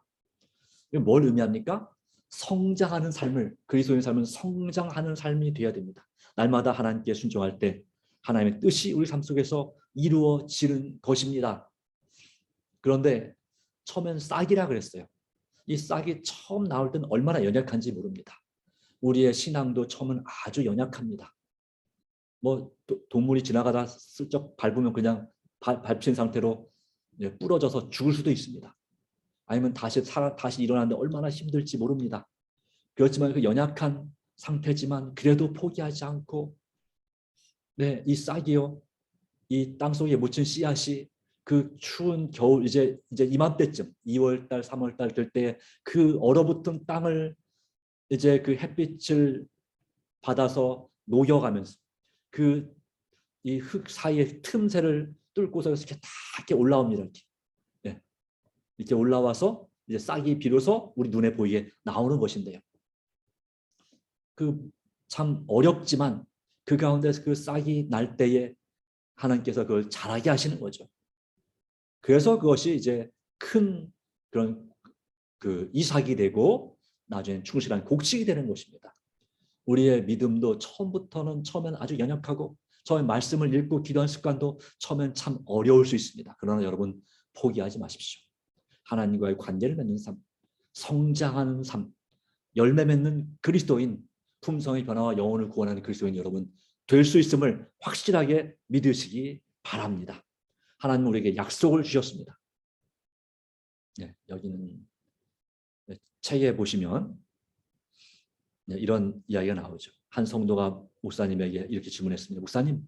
이건 뭘 의미합니까? 성장하는 삶을, 그리스도인의 삶은 성장하는 삶이 되어야 됩니다. 날마다 하나님께 순종할 때 하나님의 뜻이 우리 삶 속에서 이루어지는 것입니다. 그런데 처음엔 싹이라 그랬어요. 이 싹이 처음 나올 때는 얼마나 연약한지 모릅니다. 우리의 신앙도 처음은 아주 연약합니다. 뭐 동물이 지나가다 슬쩍 밟으면 그냥 밟힌 상태로 부러져서 죽을 수도 있습니다. 아니면 다시 일어나는데 얼마나 힘들지 모릅니다. 그렇지만 그 연약한 상태지만 그래도 포기하지 않고 이 싹이요, 이 땅속에 묻힌 씨앗이 그 추운 겨울 이제 이맘때쯤 2월달 3월달 될 때 그 얼어붙은 땅을 이제 그 햇빛을 받아서 녹여가면서 그 이 흙 사이의 틈새를 뚫고서 이렇게 다 이렇게 올라옵니다. 이렇게 올라와서 이제 싹이 비로소 우리 눈에 보이게 나오는 것인데요. 그 참 어렵지만 그 가운데서 그 싹이 날 때에 하나님께서 그걸 자라게 하시는 거죠. 그래서 그것이 이제 큰 그런 그 이삭이 되고 나중에 충실한 곡식이 되는 것입니다. 우리의 믿음도 처음에는 아주 연약하고 처음에 말씀을 읽고 기도하는 습관도 처음엔 참 어려울 수 있습니다. 그러나 여러분 포기하지 마십시오. 하나님과의 관계를 맺는 삶, 성장하는 삶, 열매 맺는 그리스도인, 품성의 변화와 영혼을 구원하는 그리스도인 여러분 될 수 있음을 확실하게 믿으시기 바랍니다. 하나님 우리에게 약속을 주셨습니다. 여기는 책에 보시면 이런 이야기가 나오죠. 한 성도가 목사님에게 이렇게 질문했습니다. 목사님,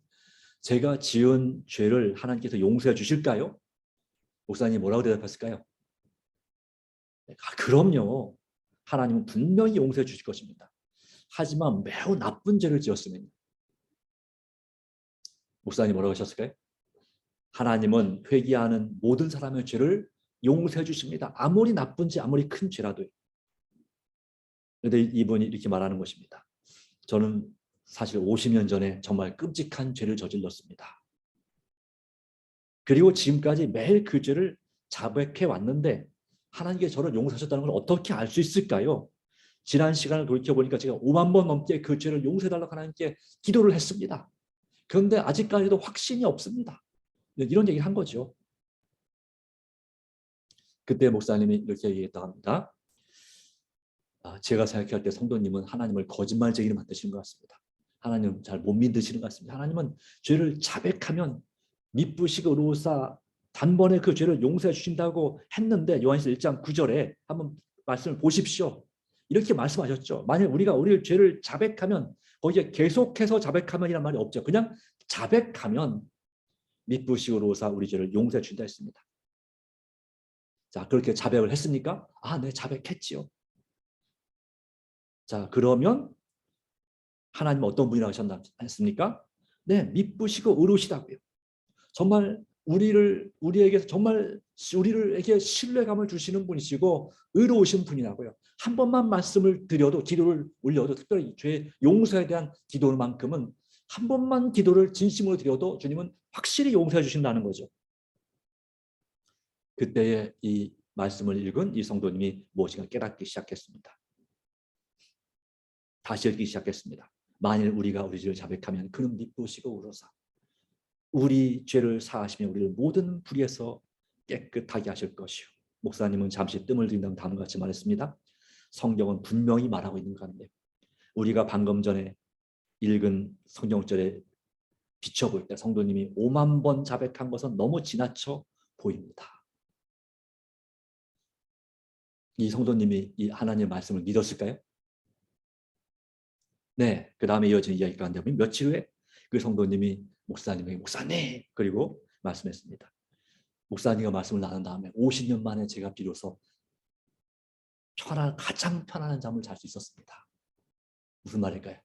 제가 지은 죄를 하나님께서 용서해 주실까요? 목사님이 뭐라고 대답했을까요? 그럼요. 하나님은 분명히 용서해 주실 것입니다. 하지만 매우 나쁜 죄를 지었으면 목사님이 뭐라고 하셨을까요? 하나님은 회개하는 모든 사람의 죄를 용서해 주십니다. 아무리 나쁜 죄, 아무리 큰 죄라도요. 그런데 이분이 이렇게 말하는 것입니다. 저는 사실 50년 전에 정말 끔찍한 죄를 저질렀습니다. 그리고 지금까지 매일 그 죄를 자백해 왔는데 하나님께 저를 용서하셨다는 걸 어떻게 알 수 있을까요? 지난 시간을 돌이켜보니까 제가 5만 번 넘게 그 죄를 용서해달라고 하나님께 기도를 했습니다. 그런데 아직까지도 확신이 없습니다. 이런 얘기를 한 거죠. 그때 목사님이 이렇게 얘기했다고 합니다. 제가 생각할 때 성도님은 하나님을 거짓말쟁이로 만드시는 것 같습니다. 하나님 잘 못 믿으시는 것 같습니다. 하나님은 죄를 자백하면 미쁘시고 의로우사 단번에 그 죄를 용서해 주신다고 했는데 요한일서 1장 9절에 한번 말씀을 보십시오. 이렇게 말씀하셨죠. 만약 우리를 죄를 자백하면 거기에 계속해서 자백하면이란 말이 없죠. 그냥 자백하면 미쁘시고 의로우사 우리 죄를 용서해 주신다 했습니다. 자, 그렇게 자백을 했습니까? 네, 자백했지요. 자, 그러면 하나님은 어떤 분이라고 하셨습니까? 네, 미쁘시고 의로우시다고요. 정말 우리에게 정말 우리에게 신뢰감을 주시는 분이시고 의로우신 분이라고요. 한 번만 말씀을 드려도 기도를 올려도 특별히 죄 용서에 대한 기도만큼은 한 번만 기도를 진심으로 드려도 주님은 확실히 용서해 주신다는 거죠. 그때의 이 말씀을 읽은 이 성도님이 무엇인가 깨닫기 시작했습니다. 다시 읽기 시작했습니다. 만일 우리가 우리 죄를 자백하면 그는 미쁘시고 의로우사 우리 죄를 사하시며 우리를 모든 불의에서 깨끗하게 하실 것이요. 목사님은 잠시 뜸을 들인다는 다음과 같이 말했습니다. 성경은 분명히 말하고 있는 것 같네요. 우리가 방금 전에 읽은 성경절에 비춰볼 때 성도님이 5만 번 자백한 것은 너무 지나쳐 보입니다. 이 성도님이 이 하나님의 말씀을 믿었을까요? 네, 그 다음에 이어지는 이야기 가운데 며칠 후에 그 성도님이 목사님 그리고 말씀했습니다. 목사님과 말씀을 나눈 다음에 50년 만에 제가 비로소 가장 편안한 잠을 잘 수 있었습니다. 무슨 말일까요?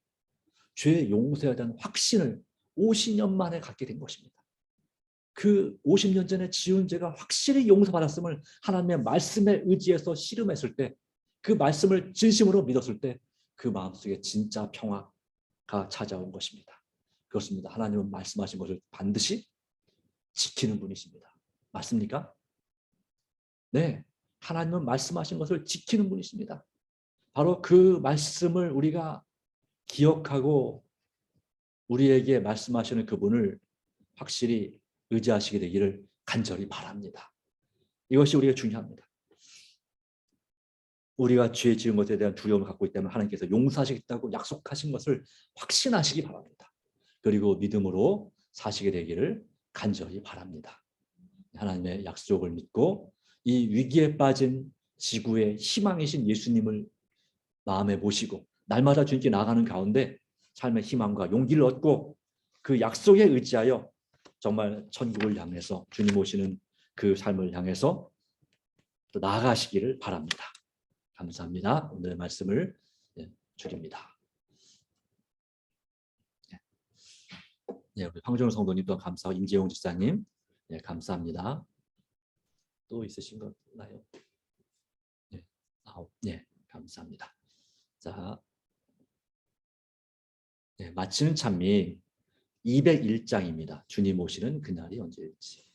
죄 용서에 대한 확신을 50년 만에 갖게 된 것입니다. 그 50년 전에 지은 죄가 확실히 용서받았음을 하나님의 말씀에 의지해서 씨름했을 때, 그 말씀을 진심으로 믿었을 때 그 마음속에 진짜 평화가 찾아온 것입니다. 그렇습니다. 하나님은 말씀하신 것을 반드시 지키는 분이십니다. 맞습니까? 네, 하나님은 말씀하신 것을 지키는 분이십니다. 바로 그 말씀을 우리가 기억하고 우리에게 말씀하시는 그분을 확실히 의지하시게 되기를 간절히 바랍니다. 이것이 우리가 중요합니다. 우리가 죄 지은 것에 대한 두려움을 갖고 있다면 하나님께서 용서하시겠다고 약속하신 것을 확신하시기 바랍니다. 그리고 믿음으로 사시게 되기를 간절히 바랍니다. 하나님의 약속을 믿고 이 위기에 빠진 지구의 희망이신 예수님을 마음에 모시고 날마다 주님께 나아가는 가운데 삶의 희망과 용기를 얻고 그 약속에 의지하여 정말 천국을 향해서 주님 오시는 그 삶을 향해서 또 나아가시기를 바랍니다. 감사합니다. 오늘의 말씀을 줄입니다. 네, 우리 황정우 성도님 또 감사하고 임재용 집사님 감사합니다. 또 있으신 것 나요? 네, 네, 감사합니다. 자, 네, 마치는 찬미 201장입니다. 주님 오시는 그날이 언제일지.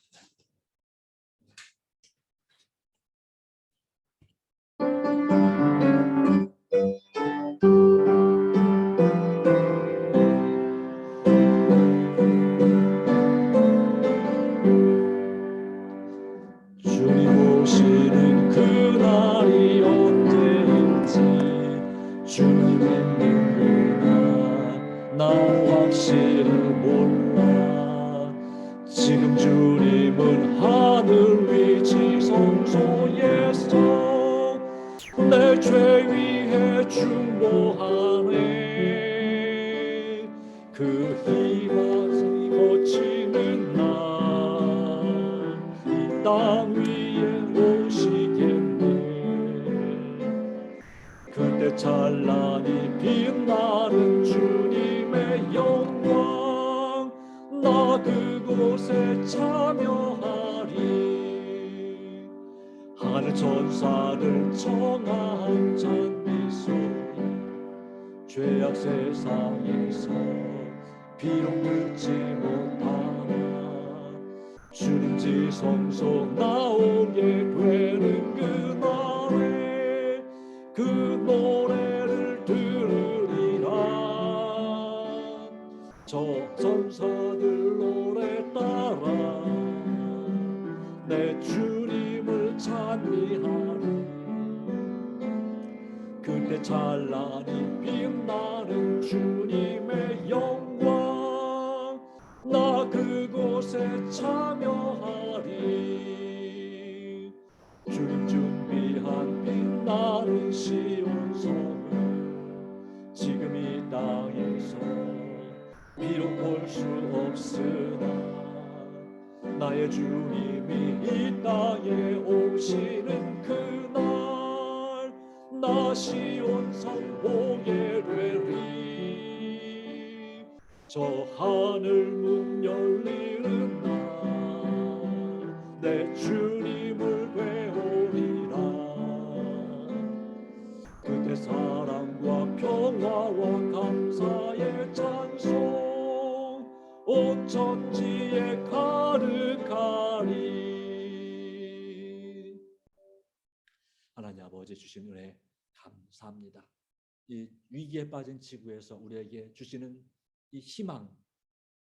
주님 오시는 그날이 언제일지 주님 있는 그날 나 확실히 몰라. 지금 주님은 하늘 위 지성소에서 내 죄 위해 중보하네. 그 희망이 거치는 날 이 땅 빛나는 주님의 영광 나 그곳에 참여하리 하늘 천사들 청한 찬미 소리 죄악 세상에서 비록 듣지 못하나 주님 지성소 나오게 되는 그날에 그 노래를 들으리라 저 천사들 노래 따라 내 주님을 찬미하리 그때 찬란히 빛나는 주님의 영광 나 그곳에 참여하리 주님 준비한 빛나는 시온성을 지금 이 땅에서 비록 볼 수 없으나 나의 주님이 이 땅에 오시는 그날 나 시온성 보게 되리 저 하늘 문 열리는 날 내 주님을 뵈오리라 그때 사랑과 평화와 감사의 찬송 온 천지에 가득하리 하나님 아버지 주신 은혜 감사합니다. 이 위기에 빠진 지구에서 우리에게 주시는 이 희망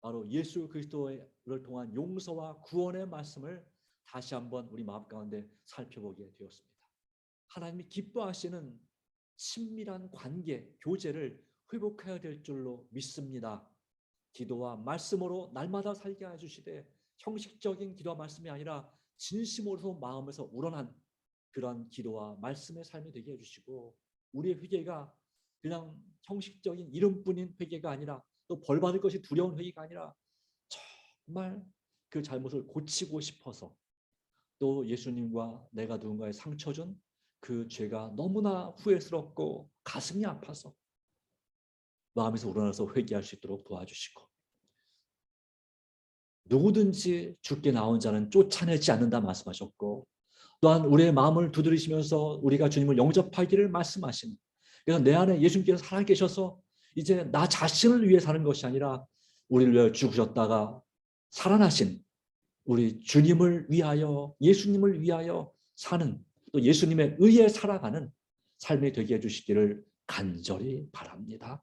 바로 예수 그리스도를 통한 용서와 구원의 말씀을 다시 한번 우리 마음 가운데 살펴보게 되었습니다. 하나님이 기뻐하시는 친밀한 관계, 교제를 회복해야 될 줄로 믿습니다. 기도와 말씀으로 날마다 살게 해주시되 형식적인 기도와 말씀이 아니라 진심으로 마음에서 우러난 그런 기도와 말씀의 삶이 되게 해주시고 우리의 회개가 그냥 형식적인 이름뿐인 회개가 아니라 또 벌받을 것이 두려운 회개가 아니라 정말 그 잘못을 고치고 싶어서 또 예수님과 내가 누군가에 상처 준 그 죄가 너무나 후회스럽고 가슴이 아파서 마음에서 우러나서 회개할 수 있도록 도와주시고 누구든지 주께 나온 자는 쫓아내지 않는다 말씀하셨고 또한 우리의 마음을 두드리시면서 우리가 주님을 영접하기를 말씀하시는 그래서 내 안에 예수님께서 살아계셔서 이제 나 자신을 위해 사는 것이 아니라 우리를 위해 죽으셨다가 살아나신 우리 주님을 위하여 예수님을 위하여 사는 또 예수님의 의에 살아가는 삶이 되게 해주시기를 간절히 바랍니다.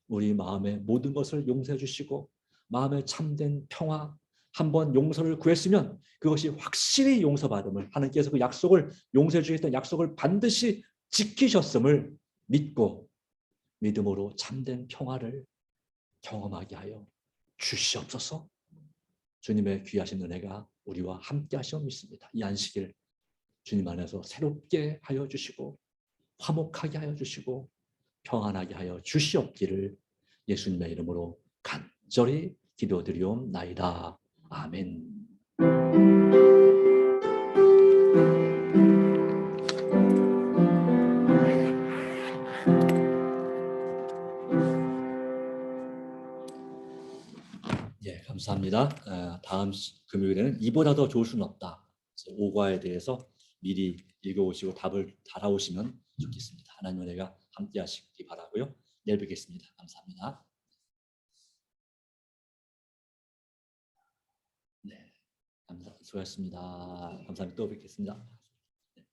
우리 마음의 모든 것을 용서해 주시고 마음에 참된 평화 한번 용서를 구했으면 그것이 확실히 용서받음을 하나님께서 그 약속을 용서해 주겠다는 약속을 반드시 지키셨음을 믿고 믿음으로 참된 평화를 경험하게 하여 주시옵소서. 주님의 귀하신 은혜가 우리와 함께 하시오 믿습니다. 이 안식일 주님 안에서 새롭게 하여 주시고 화목하게 하여 주시고 평안하게 하여 주시옵기를 예수님의 이름으로 간절히 기도드리옵나이다. 아멘. 예, 감사합니다. 다음 금요일에는 이보다 더 좋을 수는 없다. 오과에 대해서 미리 읽어오시고 답을 달아오시면 좋겠습니다. 하나님 은혜가 함께 하시기 바라고요. 내일 뵙겠습니다. 감사합니다. 네, 수고하셨습니다. 감사합니다. 또 뵙겠습니다.